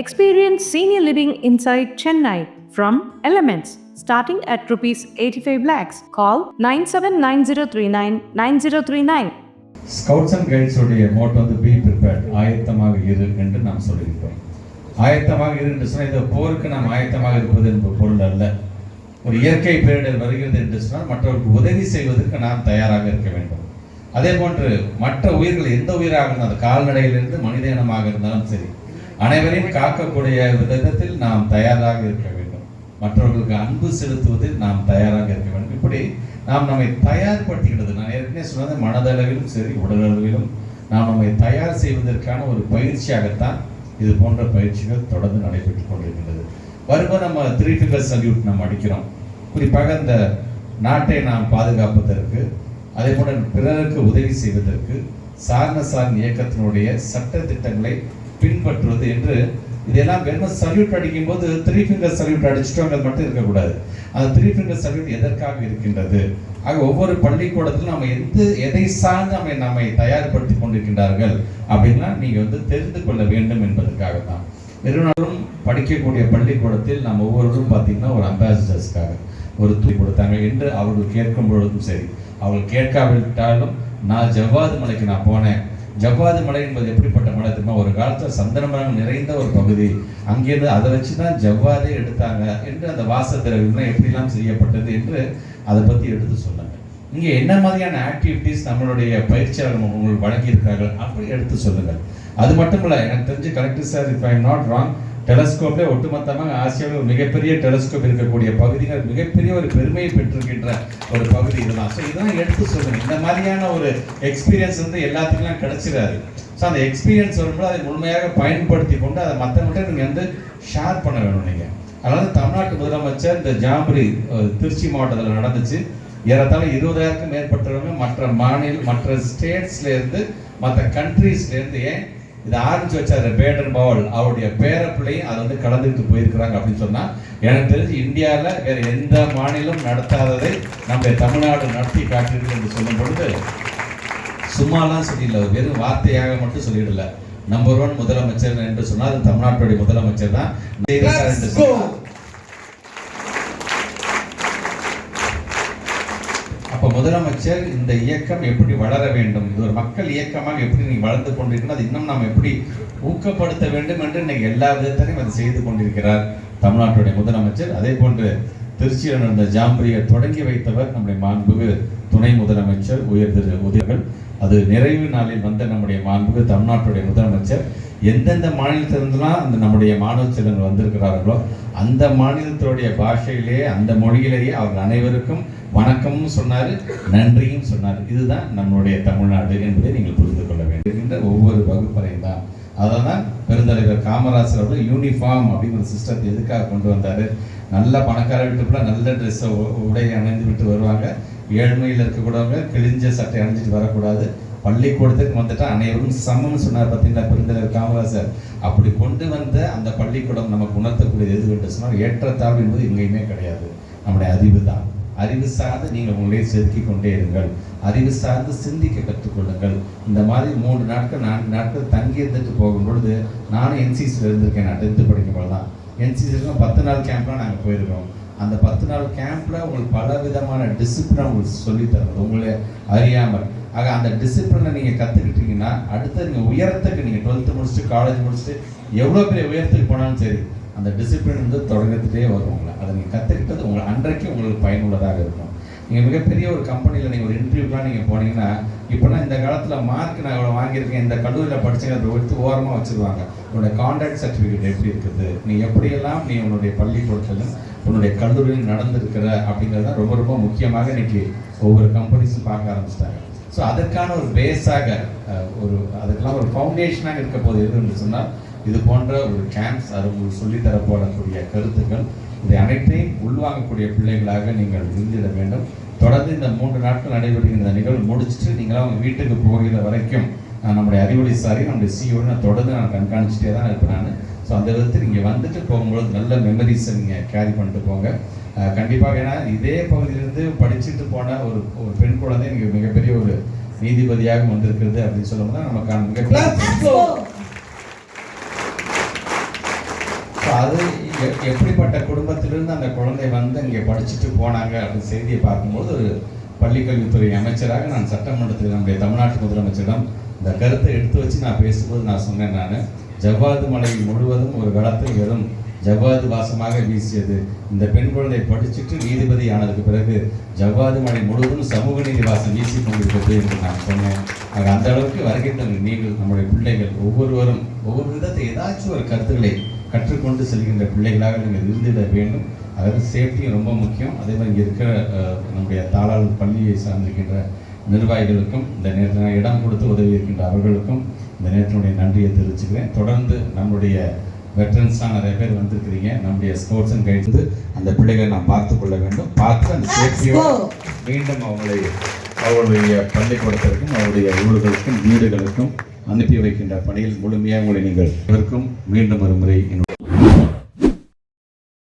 Experience senior living inside Chennai from Elements starting at rupees 85 lakhs. Call 9790399039. Scouts and guides உடைய mode வந்து be prepared, ஆயத்தமாக இரு என்று நாம் சொல்லியிருக்கிறோம். ஆயத்தமாக இரு என்று சொன்னால் இந்த போருக்கு நாம் ஆயத்தமாக இருப்பது என்பது பொருள் அல்ல. ஒரு இயற்கை பேரிடர் வருகிறது என்று சொன்னால் மற்றவர்களுக்கு உதவி செய்வதற்கு நாம் தயாராக இருக்க வேண்டும். அதே போன்று மற்ற உயிர்கள் எந்த உயிராக இருந்தாலும், அது கால்நடையிலிருந்து மனித இனமாக இருந்தாலும் சரி, அனைவரையும் காக்கக்கூடிய விதத்தில் நாம் தயாராக இருக்க வேண்டும். மற்றவர்களுக்கு அன்பு செலுத்துவதில் நாம் தயாராக இருக்க வேண்டும். இப்படி நாம் நம்மை தயார்படுத்திக்கிறது, நான் ஏற்கனவே சொன்னது, மனதளவிலும் சரி உடலளவிலும் நாம் நம்மை தயார் செய்வதற்கான ஒரு பயிற்சியாகத்தான் இது போன்ற பயிற்சிகள் தொடர்ந்து நடைபெற்றுக் கொண்டிருக்கின்றது. வரும்போது நம்ம 3 finger salute நாம் அடிக்கிறோம். குறிப்பாக இந்த நாட்டை நாம் பாதுகாப்பதற்கு, அதே போல பிறருக்கு உதவி செய்வதற்கு சார்ந்த இயக்கத்தினுடைய சட்ட திட்டங்களை பின்பற்றுவது என்று இதெல்லாம் வெறும் சல்யூட் அடிக்கும் போது 3 finger salute அடிச்சிட்டோங்க மட்டும் இருக்கக்கூடாது. அந்த 3 finger salute எதற்காக இருக்கின்றது? ஆக ஒவ்வொரு பள்ளிக்கூடத்திலும் நம்ம எதை சார்ந்து நம்மை தயார்படுத்தி கொண்டிருக்கின்றார்கள் அப்படின்னா நீங்க தெரிந்து கொள்ள வேண்டும் என்பதற்காக தான். நிறுவனரும் படிக்கக்கூடிய பள்ளிக்கூடத்தில் நாம் ஒவ்வொருவரும் பார்த்தீங்கன்னா ஒரு அம்பாசிடர்ஸ்க்காக ஒரு தூக்கி கொடுத்தாங்க என்று அவர்கள் கேட்கும் பொழுதும் சரி, அவர்கள் கேட்காவிட்டாலும் நான் ஜவ்வாது மலைக்கு நான் போனேன். ஜவ்வாது மலை என்பது எப்படிப்பட்ட மலை தெரியுமா? ஒரு காலத்தில் சந்தன மரம் நிறைந்த ஒரு பகுதி, அங்கிருந்து அதை வச்சு தான் ஜவ்வாதே எடுத்தாங்க என்று அந்த வாசத்திரவில்லாம் எப்படிலாம் செய்யப்பட்டது என்று அதை பற்றி எடுத்து சொன்னாங்க. இங்கே என்ன மாதிரியான ஆக்டிவிட்டீஸ் நம்மளுடைய பயிற்சியாளர்கள் உங்களுக்கு வழங்கியிருக்கிறார்கள் அப்படி எடுத்து சொல்லுங்கள். அது மட்டும் இல்லை, எனக்கு தெரிஞ்சு collector sir, if I am not wrong, டெலஸ்கோப்ல ஒட்டுமொத்தமாக ஆசியாவில் ஒரு மிகப்பெரிய டெலஸ்கோப் இருக்கக்கூடிய பகுதிகள், மிகப்பெரிய ஒரு பெருமையை பெற்றிருக்கின்ற ஒரு பகுதி இதுதான். ஸோ இதெல்லாம் எடுத்து சொல்லுங்க. இந்த மாதிரியான ஒரு எக்ஸ்பீரியன்ஸ் எல்லாத்துக்கும் கிடைச்சிடாது. ஸோ அந்த எக்ஸ்பீரியன்ஸ் வரும்போது அதை முழுமையாக பயன்படுத்தி கொண்டு அதை மற்றவங்கள்ட்ட நீங்கள் ஷேர் பண்ண வேணும். நீங்கள் அதாவது தமிழ்நாட்டு முதலமைச்சர் இந்த ஜாம்பரி திருச்சி மாவட்டத்தில் நடந்துச்சு. ஏறத்தாழ 20,000க்கும் மேற்பட்டவங்க மற்ற ஸ்டேட்ஸ்லேருந்து மற்ற கண்ட்ரீஸ்லேருந்து, ஏன் இதை ஆரம்பிச்சு வச்சாரு பேடன் பவல், அவருடைய பேரப்பிள்ளையும் அதை கலந்துக்கிட்டு போயிருக்கிறாங்க அப்படின்னு சொன்னால், எனக்கு தெரிஞ்சு இந்தியாவில் வேறு எந்த மாநிலம் நடத்தாததை நம்முடைய தமிழ்நாடு நடத்தி காட்டியிருக்கு என்று சொல்லும் பொழுது சும்மாலாம் சொல்லிடல, வெறும் வார்த்தையாக மட்டும் சொல்லிடல. நம்பர் 1 முதலமைச்சர் என்று சொன்னால் அது தமிழ்நாட்டுடைய முதலமைச்சர் தான். அப்போ முதலமைச்சர் இந்த இயக்கம் எப்படி வளர வேண்டும், இது ஒரு மக்கள் இயக்கமாக எப்படி நீங்க வளர்ந்து கொண்டிருக்கணும், அது இன்னும் நாம் எப்படி ஊக்கப்படுத்த வேண்டும் என்று இன்னைக்கு எல்லா விதத்திலையும் அதை செய்து கொண்டிருக்கிறார் தமிழ்நாட்டுடைய முதலமைச்சர். அதே போன்று திருச்சியில் நடந்த ஜாம்பரியை தொடங்கி வைத்தவர் நம்முடைய மாண்புமிகு துணை முதலமைச்சர் உயர் திரு உதயர்கள். அது நிறைவு நாளில் வந்த நம்முடைய மாண்புமிகு தமிழ்நாட்டுடைய முதலமைச்சர் எந்தெந்த மாநிலத்திலிருந்துலாம் அந்த நம்முடைய மாணவ செல்வங்கள் வந்திருக்கிறார்களோ அந்த மாநிலத்தினுடைய பாஷையிலேயே, அந்த மொழியிலேயே அவர்கள் அனைவருக்கும் வணக்கமும் சொன்னார், நன்றியும் சொன்னார். இதுதான் நம்மளுடைய தமிழ்நாடு என்பதை நீங்கள் புரிந்து கொள்ள வேண்டும். ஒவ்வொரு வகுப்பறையும் தான். அதை தான் பெருந்தலைவர் காமராஜர் அவர்கள் யூனிஃபார்ம் அப்படிங்கிற சிஸ்டத்தை எதுக்காக கொண்டு வந்தார்? நல்ல பணக்கார வீட்டுக்குள்ள நல்ல ட்ரெஸ்ஸை உடை அணிந்து விட்டு வருவாங்க, ஏழ்மையில் இருக்கக்கூடவங்க கிழிஞ்ச சட்டை அணிஞ்சிட்டு வரக்கூடாது, பள்ளிக்கூடத்துக்கு வந்துட்டா அனைவரும் சமம்னு சொன்னார். பார்த்தீங்களா பெருந்தலைவர் காமராஜர்? அப்படி கொண்டு வந்த அந்த பள்ளிக்கூடம் நமக்கு உணர்த்தக்கூடியது எது என்று சொன்னால், ஏற்றத்தாழ்வு என்பது எங்கேயுமே கிடையாது. நம்முடைய அறிவு தான். அறிவு சார்ந்து நீங்கள் உங்களே செதுக்கிக் கொண்டே இருங்கள், அறிவு சார்ந்து சிந்திக்க கற்றுக்கொள்ளுங்கள். இந்த மாதிரி 3 நாட்கள் 4 நாட்கள் தங்கி இருந்துட்டு போகும் பொழுது, நானும் என்சிசியில் இருந்திருக்கேன். நான் 10th படிக்கும் போது தான் என்சிசியில் 10 நாள் கேம்ப்லாம் நாங்கள் போயிருக்கோம். அந்த 10 நாள் கேம்ப்ல உங்களுக்கு பல விதமான டிசிப்ளின் உங்களுக்கு சொல்லித்தரது உங்களே அறியாமல். ஆக அந்த டிசிப்ளினை நீங்கள் கற்றுக்கிட்டீங்கன்னா அடுத்து நீங்கள் உயரத்துக்கு, நீங்கள் 12th முடிச்சுட்டு காலேஜ் முடிச்சுட்டு எவ்வளோ பெரிய உயரத்துக்கு போனாலும் சரி, அந்த டிசிப்ளின் தொடங்கத்துட்டே வரும். அதை நீங்கள் கற்றுக்கிட்டது உங்களை அன்றைக்கு உங்களுக்கு பயனுள்ளதாக இருக்கும். நீங்கள் மிகப்பெரிய ஒரு கம்பெனியில் நீங்கள் ஒரு இன்டர்வியூக்கெலாம் நீங்கள் போனீங்கன்னா, இப்போலாம் இந்த காலத்தில் மார்க் நான் இவ்வளோ வாங்கியிருக்கேன், இந்த கல்லூரியில் படித்தேங்க, அதை எடுத்து ஓரமாக வச்சுருவாங்க. உன்னுடைய கான்ட்ராக்ட் சர்டிஃபிகேட் எப்படி இருக்குது, நீ எப்படியெல்லாம் நீ உன்னுடைய பள்ளிக்கூடத்திலும் உன்னுடைய கல்லூரியில் நடந்திருக்கிற அப்படிங்கிறது தான் ரொம்ப ரொம்ப முக்கியமாக இன்றைக்கி ஒவ்வொரு கம்பெனிஸும் பார்க்க ஆரம்பிச்சிட்டாங்க. ஸோ அதற்கான ஒரு பேஸாக அதுக்கெல்லாம் ஒரு ஃபவுண்டேஷனாக இருக்க போது எது என்று சொன்னால், இது போன்ற ஒரு கேம்ப்ஸ், அது உங்களுக்கு சொல்லித்தரப்படக்கூடிய கருத்துக்கள், இதை அனைத்தையும் உள்வாங்கக்கூடிய பிள்ளைகளாக நீங்கள் இருந்திட வேண்டும். தொடர்ந்து இந்த 3 நாட்கள் நடைபெறுகின்ற நிகழ்வு முடிச்சுட்டு நீங்களாம் உங்கள் வீட்டுக்கு போகிற வரைக்கும் நம்முடைய அறிவொளி சாரி நம்முடைய சிஓன்னு நான் தொடர்ந்து நான் கண்காணிச்சுட்டே தான் இருப்பேன் நான். ஸோ அந்த விதத்தில் நீங்கள் வந்துட்டு போகும்போது நல்ல மெமரிஸை நீங்கள் கேரி பண்ணிட்டு போங்க கண்டிப்பாக. ஏன்னா இதே பகுதியிலிருந்து படிச்சுட்டு போன ஒரு பெண் குழந்தை இங்கே மிகப்பெரிய ஒரு நீதிபதியாக வந்திருக்கிறது அப்படின்னு சொல்லும்போது நமக்கான மிகப்பெரிய அது எப்படிப்பட்ட குடும்பத்திலிருந்து அந்த குழந்தை வந்து இங்கே படிச்சுட்டு போனாங்க அப்படின்னு செய்தியை பார்க்கும்போது ஒரு பள்ளிக்கல்வித்துறை அமைச்சராக நான் சட்டமன்றத்தில் நம்முடைய தமிழ்நாட்டு முதலமைச்சரிடம் இந்த கருத்தை எடுத்து வச்சு நான் பேசும்போது நான் சொன்னேன், நான் ஜவ்வாது மலை முழுவதும் ஒரு காலத்தில் வெறும் ஜவ்வாது வாசமாக வீசியது. இந்த பெண் குழந்தை படிச்சுட்டு நீதிபதி ஆனதுக்கு பிறகு ஜவ்வாது மலை முழுவதும் சமூக நீதி வாசம் வீசி கொண்டிருக்கிறது என்று நான் சொன்னேன். ஆக அந்த அளவுக்கு வருகின்ற நீங்கள் நம்முடைய பிள்ளைகள் ஒவ்வொருவரும் ஒவ்வொரு விதத்தை ஏதாச்சும் ஒரு கருத்துக்களை கற்றுக்கொண்டு செல்கின்ற பிள்ளைகளாக நீங்கள் இருந்திட வேண்டும். அதாவது சேஃப்டியும் ரொம்ப முக்கியம். அதே மாதிரி இங்கே இருக்கிற நம்முடைய தாளாளர் பள்ளியை சார்ந்திருக்கின்ற நிர்வாகிகளுக்கும் இந்த நேரத்தில் இடம் கொடுத்து உதவி இருக்கின்ற அவர்களுக்கும் இந்த நேரத்தினுடைய நன்றியை தெரிவிச்சுக்கிறேன். தொடர்ந்து நம்முடைய வெட்டரன்ஸாக நிறைய பேர் வந்திருக்கிறீங்க. நம்முடைய ஸ்போர்ட்ஸ் அண்ட் கைட்ஸ் அந்த பிள்ளைகளை நாம் பார்த்து கொள்ள வேண்டும். பார்த்து அந்த சேஃப்டியோடு மீண்டும் அவர்களுடைய பள்ளிக்கூடத்திற்கும் அவருடைய ஊர்களுக்கும் வீடுகளுக்கும் அனுப்பி வைக்கின்ற பணியில் முழுமையாக உங்களை நீங்கள் இதற்கும் மீண்டும் ஒரு முறை